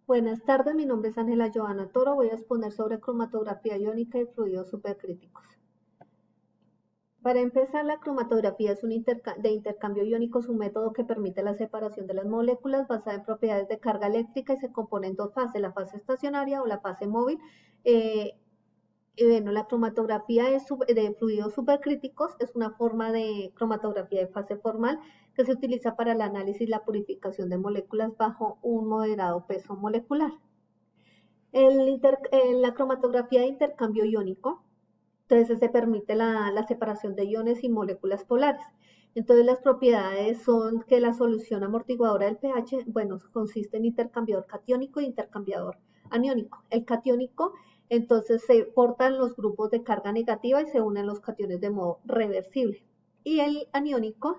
Buenas tardes, mi nombre es Ángela Joana Toro. Voy a exponer sobre cromatografía iónica y fluidos supercríticos. Para empezar, la cromatografía es de intercambio iónico, es un método que permite la separación de las moléculas basada en propiedades de carga eléctrica y se compone en dos fases, la fase estacionaria o la fase móvil. Eh, la cromatografía de fluidos supercríticos es una forma de cromatografía de fase formal que se utiliza para el análisis y la purificación de moléculas bajo un moderado peso molecular. En la cromatografía de intercambio iónico, entonces se permite la separación de iones y moléculas polares. Entonces las propiedades son que la solución amortiguadora del pH, bueno, consiste en intercambiador catiónico e intercambiador aniónico. El catiónico, entonces se portan los grupos de carga negativa y se unen los cationes de modo reversible. Y el aniónico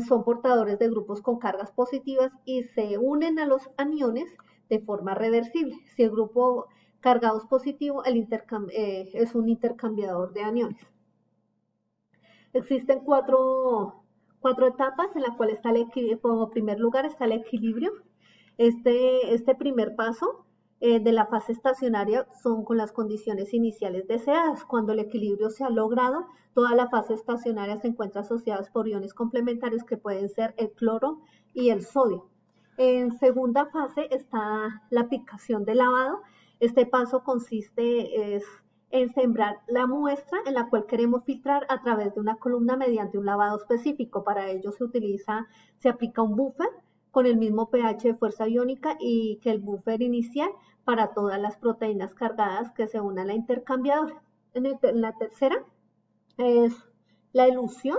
son portadores de grupos con cargas positivas y se unen a los aniones de forma reversible. Si el grupo cargado es positivo, es un intercambiador de aniones. Existen cuatro etapas en las cuales está el equilibrio. Como primer lugar está el equilibrio. Este primer paso de la fase estacionaria son con las condiciones iniciales deseadas. Cuando el equilibrio se ha logrado, toda la fase estacionaria se encuentra asociada por iones complementarios que pueden ser el cloro y el sodio. En segunda fase está la aplicación de lavado. Este paso consiste en sembrar la muestra en la cual queremos filtrar a través de una columna mediante un lavado específico. Para ello se aplica un buffer con el mismo pH de fuerza iónica y que el buffer inicial para todas las proteínas cargadas que se unan a la intercambiadora. En la tercera es la elusión.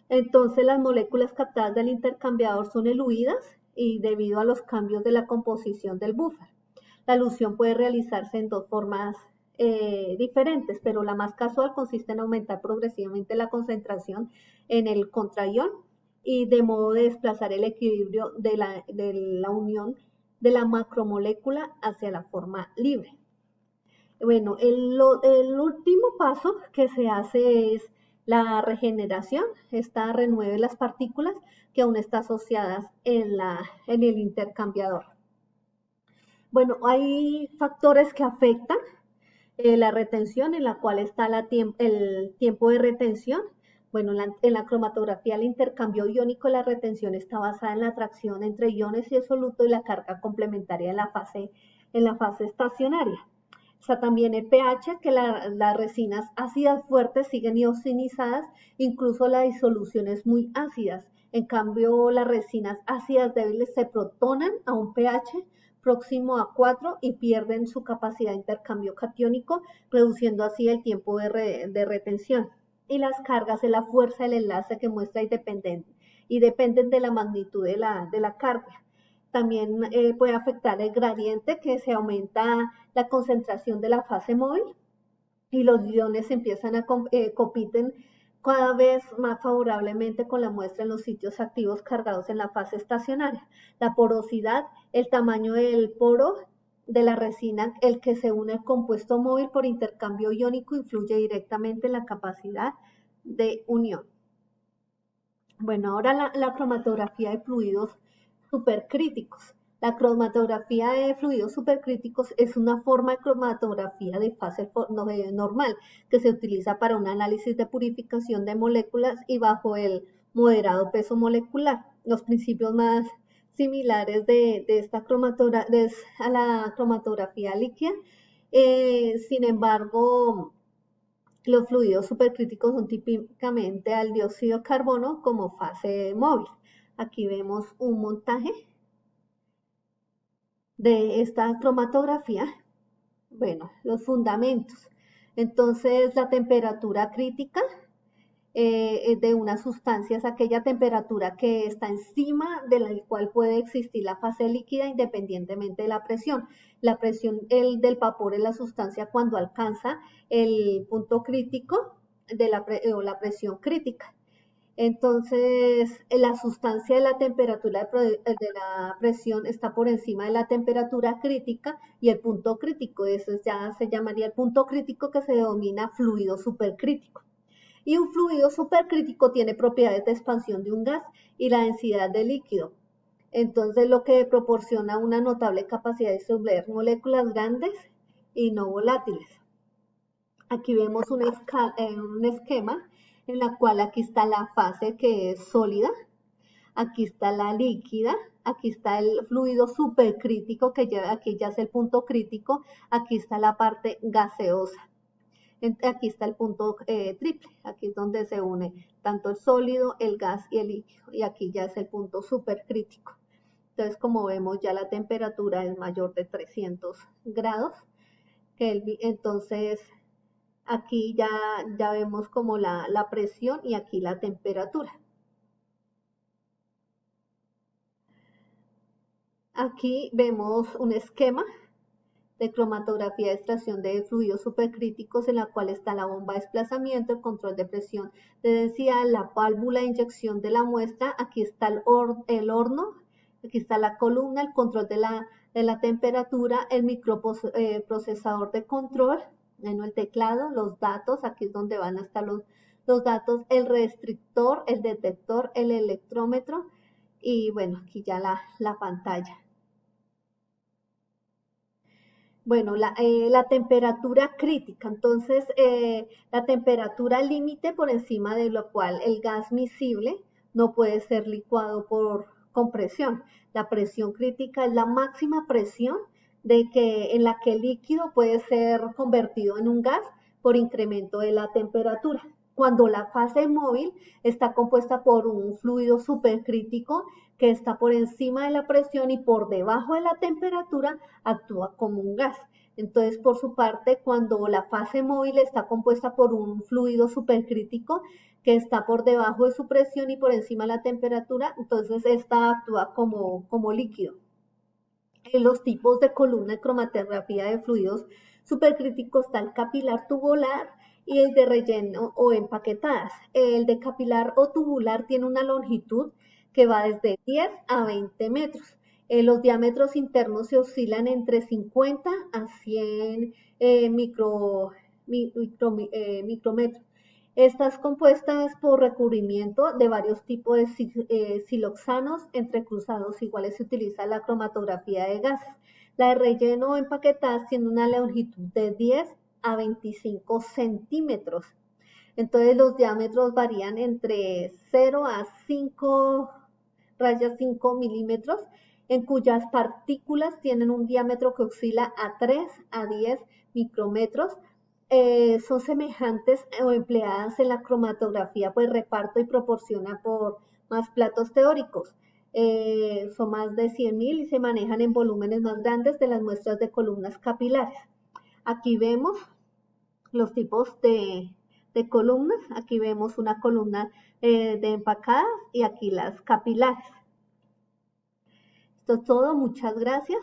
Entonces las moléculas captadas del intercambiador son eluidas y debido a los cambios de la composición del buffer. La elusión puede realizarse en dos formas diferentes, pero la más casual consiste en aumentar progresivamente la concentración en el contraión y de modo de desplazar el equilibrio de la unión de la macromolécula hacia la forma libre. Bueno, el último paso que se hace es la regeneración. Esta renueve las partículas que aún están asociadas en el intercambiador. Bueno, hay factores que afectan la retención, en la cual está el tiempo de retención. Bueno, en la cromatografía, el intercambio iónico, la retención está basada en la atracción entre iones y el soluto y la carga complementaria en la fase estacionaria. Está también el pH, que las resinas ácidas fuertes siguen iosinizadas, incluso las disoluciones muy ácidas. En cambio, las resinas ácidas débiles se protonan a un pH próximo a 4 y pierden su capacidad de intercambio catiónico, reduciendo así el tiempo de retención. Y las cargas de la fuerza del enlace que muestra y dependen de la magnitud de la carga. También puede afectar el gradiente, que se aumenta la concentración de la fase móvil y los iones empiezan a compiten cada vez más favorablemente con la muestra en los sitios activos cargados en la fase estacionaria. La porosidad, el tamaño del poro de la resina, el que se une al compuesto móvil por intercambio iónico, influye directamente en la capacidad de unión. Bueno, ahora la cromatografía de fluidos supercríticos. La cromatografía de fluidos supercríticos es una forma de cromatografía de fase normal que se utiliza para un análisis de purificación de moléculas y bajo el moderado peso molecular. Los principios más similares de esta a la cromatografía líquida. Sin embargo, los fluidos supercríticos son típicamente al dióxido de carbono como fase móvil. Aquí vemos un montaje de esta cromatografía. Bueno, los fundamentos. Entonces, la temperatura crítica de una sustancia es aquella temperatura que está encima de la cual puede existir la fase líquida independientemente de la presión. La presión del vapor es la sustancia cuando alcanza el punto crítico o la presión crítica. Entonces, la sustancia de la temperatura de la presión está por encima de la temperatura crítica y el punto crítico, eso ya se llamaría el punto crítico, que se denomina fluido supercrítico. Y un fluido supercrítico tiene propiedades de expansión de un gas y la densidad de líquido. Entonces, lo que proporciona una notable capacidad de disolver moléculas grandes y no volátiles. Aquí vemos un esquema en la cual aquí está la fase que es sólida, aquí está la líquida, aquí está el fluido supercrítico que lleva, aquí ya es el punto crítico, aquí está la parte gaseosa. Aquí está el punto triple, aquí es donde se une tanto el sólido, el gas y el líquido, y aquí ya es el punto supercrítico. Entonces, como vemos, ya la temperatura es mayor de 300 grados, entonces aquí ya vemos como la presión y aquí la temperatura. Aquí vemos un esquema de cromatografía de extracción de fluidos supercríticos en la cual está la bomba de desplazamiento, el control de presión de densidad, la válvula de inyección de la muestra, aquí está el horno, aquí está la columna, el control de la temperatura, el microprocesador de control, bueno, el teclado, los datos, aquí es donde van a estar los datos, el restrictor, el detector, el electrómetro y bueno, aquí ya la pantalla. Bueno, la temperatura crítica, entonces la temperatura límite por encima de lo cual el gas miscible no puede ser licuado por compresión. La presión crítica es la máxima presión en la que el líquido puede ser convertido en un gas por incremento de la temperatura. Cuando la fase móvil está compuesta por un fluido supercrítico que está por encima de la presión y por debajo de la temperatura, actúa como un gas. Entonces, por su parte, cuando la fase móvil está compuesta por un fluido supercrítico que está por debajo de su presión y por encima de la temperatura, entonces esta actúa como líquido. En los tipos de columna de cromatografía de fluidos supercríticos está el capilar tubular y el de relleno o empaquetadas. El de capilar o tubular tiene una longitud que va desde 10 a 20 metros. Los diámetros internos se oscilan entre 50 a 100 micrómetros. Estás compuestas por recubrimiento de varios tipos de siloxanos entrecruzados, iguales se utiliza la cromatografía de gases. La de relleno o empaquetadas tiene una longitud de 10 a 25 centímetros. Entonces los diámetros varían entre 0 a 5 rayas 5 milímetros, en cuyas partículas tienen un diámetro que oscila a 3 a 10 micrómetros. Son semejantes o empleadas en la cromatografía, pues reparto y proporciona por más platos teóricos. Son más de 100.000 y se manejan en volúmenes más grandes de las muestras de columnas capilares. Aquí vemos los tipos de columnas. Aquí vemos una columna de empacadas y aquí las capilares. Esto es todo. Muchas gracias.